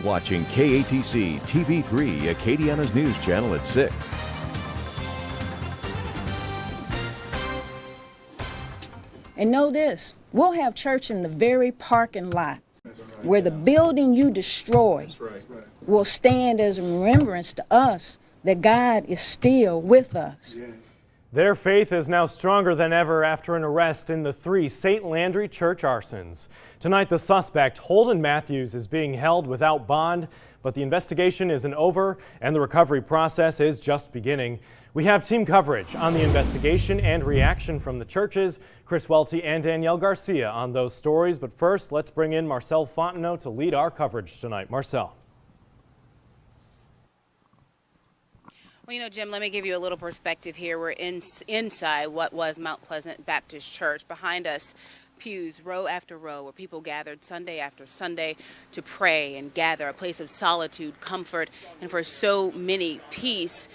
watching KATC TV3, Acadiana's news channel at 6. And know this, we'll have church in the very parking lot where the building you destroy will stand as a remembrance to us that God is still with us. Their faith is now stronger than ever after an arrest in the 3 St. Landry church arsons. Tonight, the suspect, Holden Matthews, is being held without bond, but the investigation isn't over and the recovery process is just beginning. We have team coverage on the investigation and reaction from the churches. Chris Welty and Danielle Garcia on those stories. But first, let's bring in Marcel Fontenot to lead our coverage tonight. Marcel. Well, you know, Jim, let me give you a little perspective here. We're inside what was Mount Pleasant Baptist Church. Behind us, pews, row after row, where people gathered Sunday after Sunday to pray and gather, a place of solitude, comfort, and for so many, peace.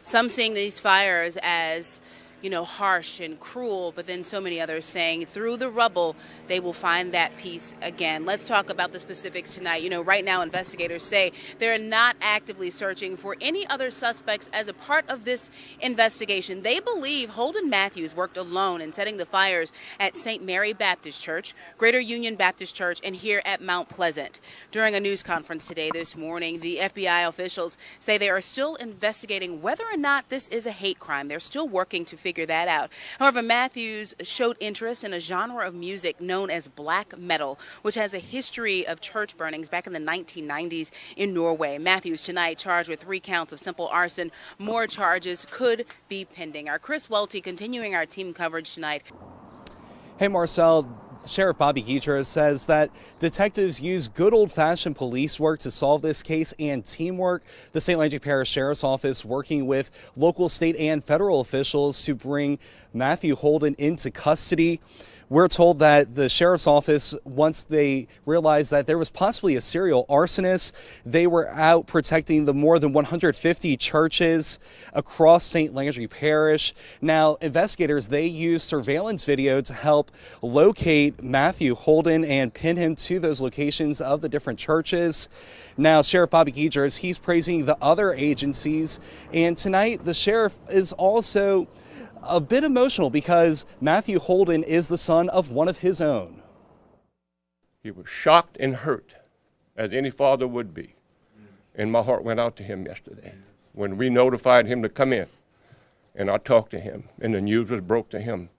Some seeing these fires as, you know, harsh and cruel, but then so many others saying through the rubble, they will find that peace again. Let's talk about the specifics tonight. You know, right now investigators say they're not actively searching for any other suspects as a part of this investigation. They believe Holden Matthews worked alone in setting the fires at St. Mary Baptist Church, Greater Union Baptist Church, and here at Mount Pleasant. During a news conference today this morning, the FBI officials say they are still investigating whether or not this is a hate crime. They're still working to figure that out. However, Matthews showed interest in a genre of music known as black metal, which has a history of church burnings back in the 1990s in Norway. Matthews tonight charged with 3 counts of simple arson. More charges could be pending. Our Chris Welty continuing our team coverage tonight. Hey, Marcel. Sheriff Bobby Guidra says that detectives use good old-fashioned police work to solve this case and teamwork. The St. Landry Parish Sheriff's Office working with local, state, and federal officials to bring Matthew Holden into custody. We're told that the Sheriff's Office, once they realized that there was possibly a serial arsonist, they were out protecting the more than 150 churches across St. Landry Parish. Now, investigators, they used surveillance video to help locate Matthew Holden and pin him to those locations of the different churches. Now, Sheriff Bobby Guidra, he's praising the other agencies. And tonight, the sheriff is also a bit emotional because Matthew Holden is the son of one of his own. He was shocked and hurt, as any father would be. And my heart went out to him yesterday when we notified him to come in. And I talked to him, and the news was broke to him.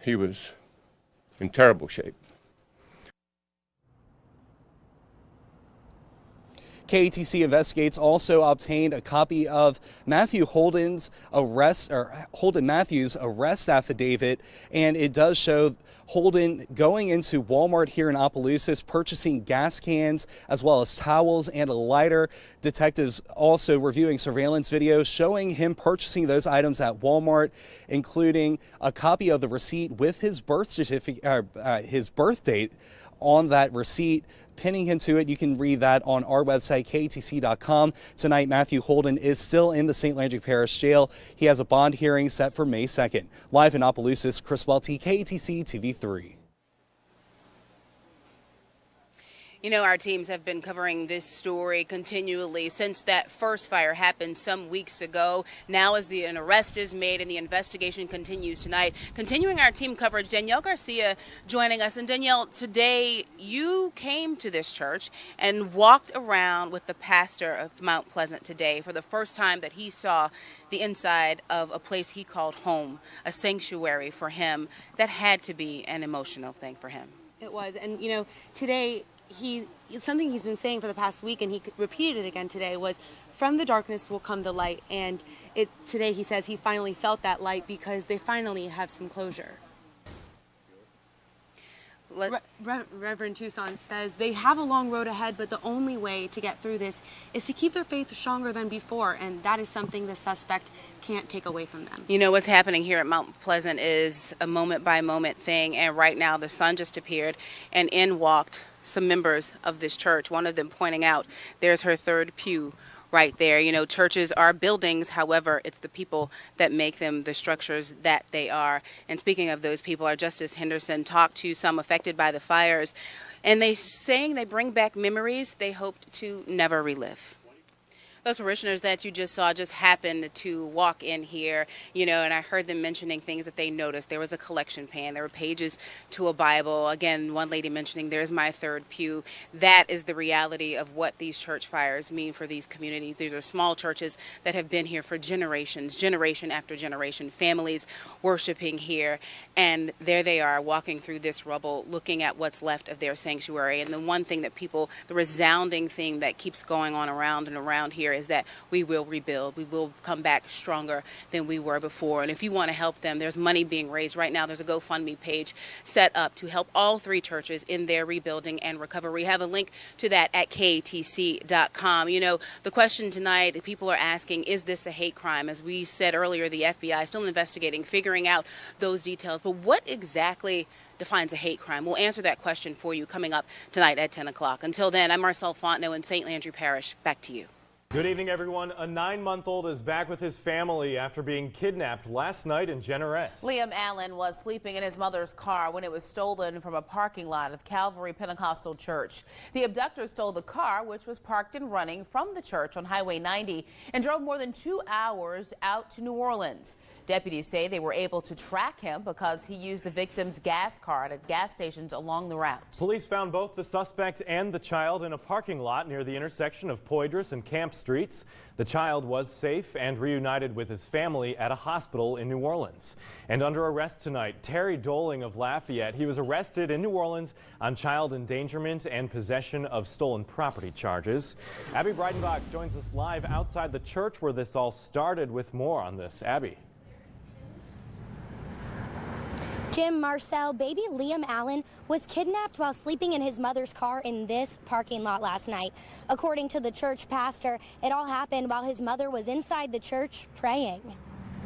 He was in terrible shape. KATC Investigates also obtained a copy of Matthew Holden's arrest, or Holden Matthews' arrest affidavit, and it does show Holden going into Walmart here in Opelousas, purchasing gas cans as well as towels and a lighter. Detectives also reviewing surveillance video showing him purchasing those items at Walmart, including a copy of the receipt with his birth certificate, his birth date on that receipt, pinning him to it. You can read that on our website, katc.com. Tonight, Matthew Holden is still in the St. Landry Parish Jail. He has a bond hearing set for May 2nd. Live in Opelousas, Chris Welty, KATC TV3. You know, our teams have been covering this story continually since that first fire happened some weeks ago. Now as an arrest is made and the investigation continues tonight. Continuing our team coverage, Danielle Garcia joining us. And Danielle, today you came to this church and walked around with the pastor of Mount Pleasant today for the first time that he saw the inside of a place he called home, a sanctuary for him. That had to be an emotional thing for him. It was. And, you know, today, something he's been saying for the past week, and he repeated it again today, was from the darkness will come the light. And today he says he finally felt that light because they finally have some closure. Reverend Tucson says they have a long road ahead, but the only way to get through this is to keep their faith stronger than before, and that is something the suspect can't take away from them. You know, what's happening here at Mount Pleasant is a moment-by-moment thing, and right now the sun just appeared, and in walked some members of this church, one of them pointing out there's her third pew right there. You know, churches are buildings. However, it's the people that make them the structures that they are. And speaking of those people, our Justice Henderson talked to some affected by the fires And they saying they bring back memories they hoped to never relive. Those parishioners that you just saw just happened to walk in here, and I heard them mentioning things that they noticed. There was a collection pan. There were pages to a Bible. Again, one lady mentioning, there's my third pew. That is the reality of what these church fires mean for these communities. These are small churches that have been here for generations, generation after generation, families worshiping here. And there they are walking through this rubble, looking at what's left of their sanctuary. And the one thing that the resounding thing that keeps going on around and around here is that we will rebuild. We will come back stronger than we were before. And if you want to help them, there's money being raised right now. There's a GoFundMe page set up to help all three churches in their rebuilding and recovery. We have a link to that at katc.com. The question tonight, people are asking, is this a hate crime? As we said earlier, the FBI is still investigating, figuring out those details. But what exactly defines a hate crime? We'll answer that question for you coming up tonight at 10 o'clock. Until then, I'm Marcelle Fontenot in St. Landry Parish. Back to you. Good evening, everyone. A 9-month-old is back with his family after being kidnapped last night in Generette. Liam Allen was sleeping in his mother's car when it was stolen from a parking lot of Calvary Pentecostal Church. The abductors stole the car, which was parked and running from the church on Highway 90, and drove more than 2 hours out to New Orleans. Deputies say they were able to track him because he used the victim's gas card at gas stations along the route. Police found both the suspect and the child in a parking lot near the intersection of Poydras and Camp Streets. The child was safe and reunited with his family at a hospital in New Orleans. And under arrest tonight, Terry Doling of Lafayette. He was arrested in New Orleans on child endangerment and possession of stolen property charges. Abby Breidenbach joins us live outside the church where this all started with more on this. Abby. Jim, Marcel, baby Liam Allen was kidnapped while sleeping in his mother's car in this parking lot last night. According to the church pastor, it all happened while his mother was inside the church praying.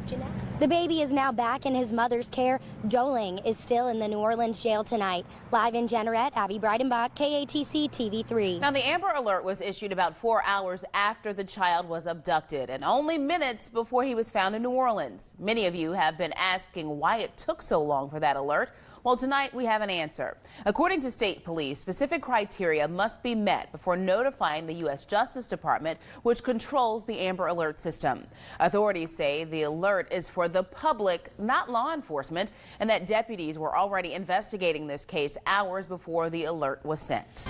Jeanette? The baby is now back in his mother's care. Doling is still in the New Orleans jail tonight. Live in Generette, Abby Breidenbach, KATC TV3. Now, the Amber Alert was issued about 4 hours after the child was abducted and only minutes before he was found in New Orleans. Many of you have been asking why it took so long for that alert. Well, tonight we have an answer. According to state police, specific criteria must be met before notifying the U.S. Justice Department, which controls the Amber Alert system. Authorities say the alert is for the public, not law enforcement, and that deputies were already investigating this case hours before the alert was sent.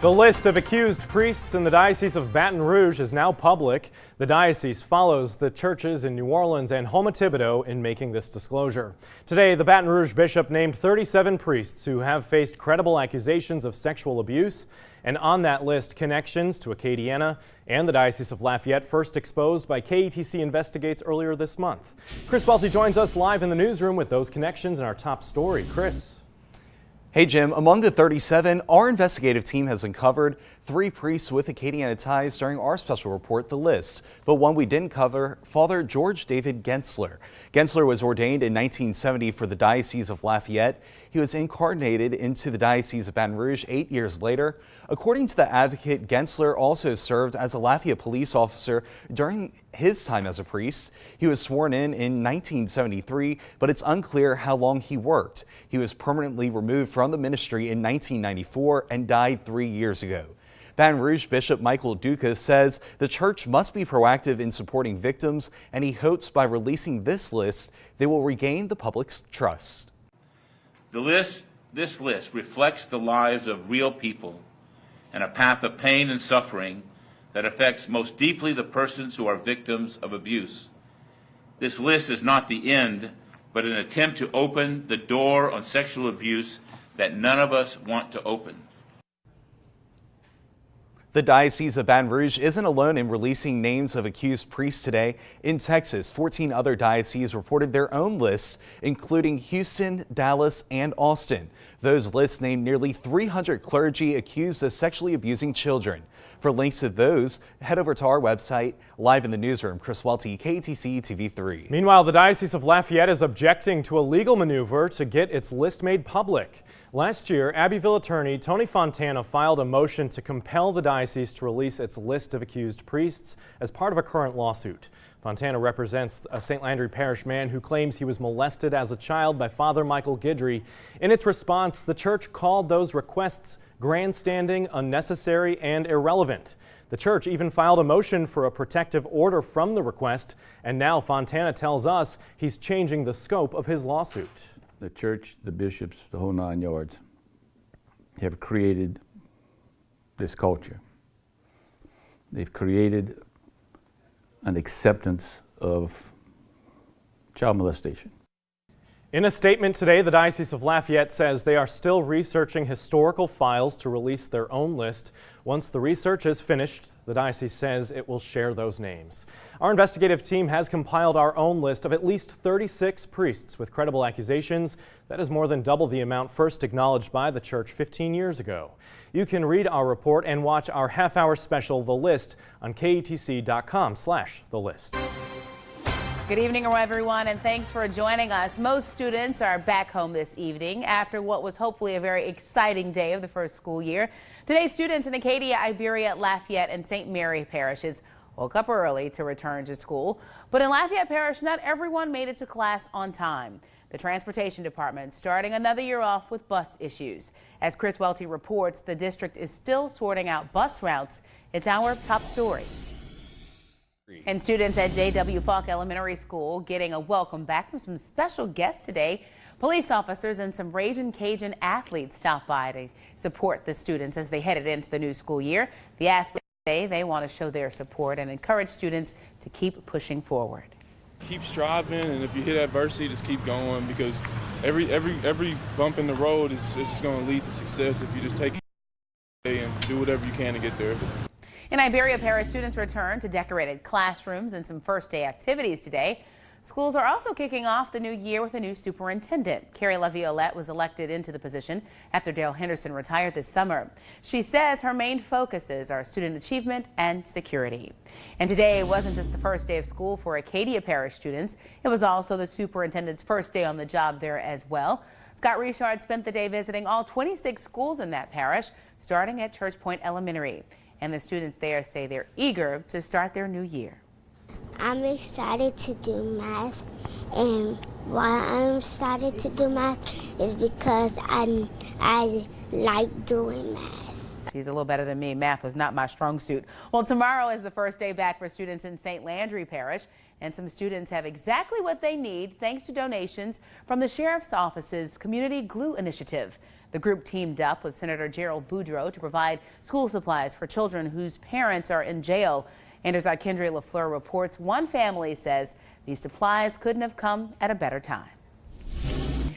The list of accused priests in the Diocese of Baton Rouge is now public. The diocese follows the churches in New Orleans and Houma-Thibodaux in making this disclosure. Today, the Baton Rouge bishop named 37 priests who have faced credible accusations of sexual abuse. And on that list, connections to Acadiana and the Diocese of Lafayette, first exposed by KATC Investigates earlier this month. Chris Welty joins us live in the newsroom with those connections and our top story. Chris. Hey Jim, among the 37, our investigative team has uncovered 3 priests with Acadiana ties during our special report, The List. But one we didn't cover, Father George David Gensler. Gensler was ordained in 1970 for the Diocese of Lafayette. He was incarnated into the Diocese of Baton Rouge 8 years later. According to the advocate, Gensler also served as a Lafayette police officer during his time as a priest. He was sworn in 1973, but it's unclear how long he worked. He was permanently removed from the ministry in 1994 and died 3 years ago. Baton Rouge Bishop Michael Duca says the church must be proactive in supporting victims, and he hopes by releasing this list, they will regain the public's trust. This list reflects the lives of real people and a path of pain and suffering that affects most deeply the persons who are victims of abuse. This list is not the end, but an attempt to open the door on sexual abuse that none of us want to open. The Diocese of Baton Rouge isn't alone in releasing names of accused priests today. In Texas, 14 other dioceses reported their own lists, including Houston, Dallas, and Austin. Those lists named nearly 300 clergy accused of sexually abusing children. For links to those, head over to our website. Live in the newsroom, Chris Welty, KATC TV3. Meanwhile, the Diocese of Lafayette is objecting to a legal maneuver to get its list made public. Last year, Abbeville attorney Tony Fontana filed a motion to compel the diocese to release its list of accused priests as part of a current lawsuit. Fontana represents a St. Landry Parish man who claims he was molested as a child by Father Michael Guidry. In its response, the church called those requests grandstanding, unnecessary, and irrelevant. The church even filed a motion for a protective order from the request, and now Fontana tells us he's changing the scope of his lawsuit. The church, the bishops, the whole 9 yards have created this culture. They've created an acceptance of child molestation. In a statement today, the Diocese of Lafayette says they are still researching historical files to release their own list. Once the research is finished, the diocese says it will share those names. Our investigative team has compiled our own list of at least 36 priests with credible accusations. That is more than double the amount first acknowledged by the church 15 years ago. You can read our report and watch our half-hour special, The List, on ketc.com/The List. Good evening, everyone, and thanks for joining us. Most students are back home this evening after what was hopefully a very exciting day of the first school year. Today, students in Acadia, Iberia, Lafayette, and St. Mary parishes woke up early to return to school. But in Lafayette Parish, not everyone made it to class on time. The transportation department starting another year off with bus issues. As Chris Welty reports, the district is still sorting out bus routes. It's our top story. And students at J.W. Falk Elementary School getting a welcome back from some special guests today. Police officers and some Ragin' Cajun athletes stopped by to support the students as they headed into the new school year. The athletes say they want to show their support and encourage students to keep pushing forward. Keep striving, and if you hit adversity, just keep going, because every bump in the road is just going to lead to success if you just take it and do whatever you can to get there. In Iberia Parish, students returned to decorated classrooms and some first day activities today. Schools are also kicking off the new year with a new superintendent. Carrie Laviolette was elected into the position after Dale Henderson retired this summer. She says her main focuses are student achievement and security. And today wasn't just the first day of school for Acadia Parish students. It was also the superintendent's first day on the job there as well. Scott Richard spent the day visiting all 26 schools in that parish, starting at Church Point Elementary. And the students there say they're eager to start their new year. I'm excited to do math, and why I'm excited to do math is because I like doing math. She's a little better than me. Math was not my strong suit. Well, tomorrow is the first day back for students in St. Landry Parish, and some students have exactly what they need thanks to donations from the Sheriff's Office's Community Glue Initiative. The group teamed up with Senator Gerald Boudreaux to provide school supplies for children whose parents are in jail. And as our Kendra LaFleur reports, one family says these supplies couldn't have come at a better time.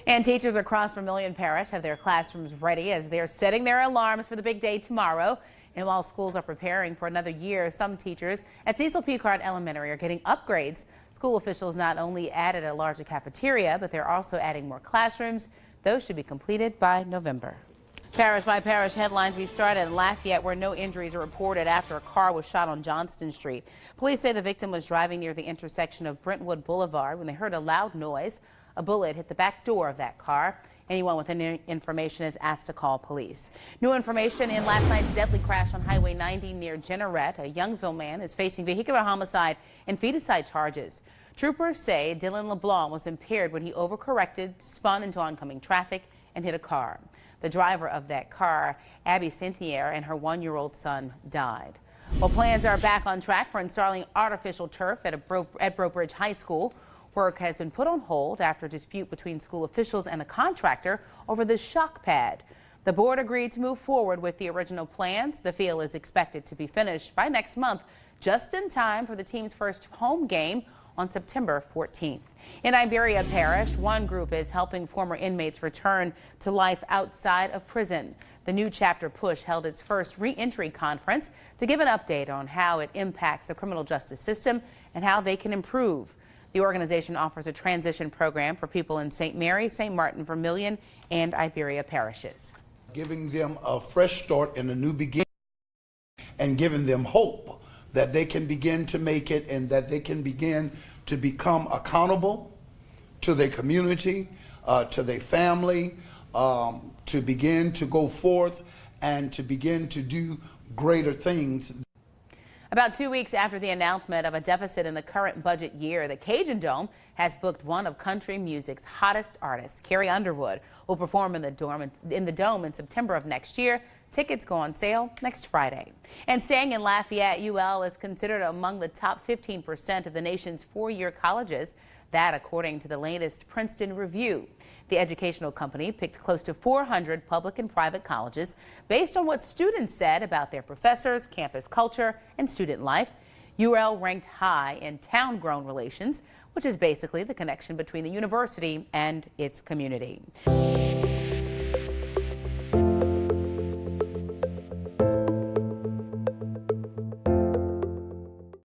And teachers across Vermilion Parish have their classrooms ready as they're setting their alarms for the big day tomorrow. And while schools are preparing for another year, some teachers at Cecil Picard Elementary are getting upgrades. School officials not only added a larger cafeteria, but they're also adding more classrooms. Those should be completed by November. Parish by parish headlines. We start in Lafayette, where no injuries are reported after a car was shot on Johnston Street. Police say the victim was driving near the intersection of Brentwood Boulevard when they heard a loud noise. A bullet hit the back door of that car. Anyone with any information is asked to call police. New information in last night's deadly crash on Highway 90 near Jeanerette. A Youngsville man is facing vehicular homicide and feticide charges. Troopers say Dylan LeBlanc was impaired when he overcorrected, spun into oncoming traffic, and hit a car. The driver of that car, Abby Saintier, and her 1-year-old son died. Well, plans are back on track for installing artificial turf at Breaux Bridge High School. Work has been put on hold after a dispute between school officials and a contractor over the shock pad. The board agreed to move forward with the original plans. The field is expected to be finished by next month, just in time for the team's first home game on September 14th. In Iberia Parish, one group is helping former inmates return to life outside of prison. The new chapter push held its first re-entry conference to give an update on how it impacts the criminal justice system and how they can improve. The organization offers a transition program for people in St. Mary, St. Martin, Vermilion, and Iberia parishes. Giving them a fresh start and a new beginning, and giving them hope that they can begin to make it and that they can begin to become accountable to their community, to their family, to begin to go forth and to begin to do greater things. About 2 weeks after the announcement of a deficit in the current budget year, the Cajun Dome has booked one of country music's hottest artists. Carrie Underwood will perform in the Dome in September of next year. Tickets go on sale next Friday. And staying in Lafayette, UL is considered among the top 15% of the nation's four-year colleges. That according to the latest Princeton review. The educational company picked close to 400 public and private colleges based on what students said about their professors, campus culture, and student life. UL ranked high in town-grown relations, which is basically the connection between the university and its community.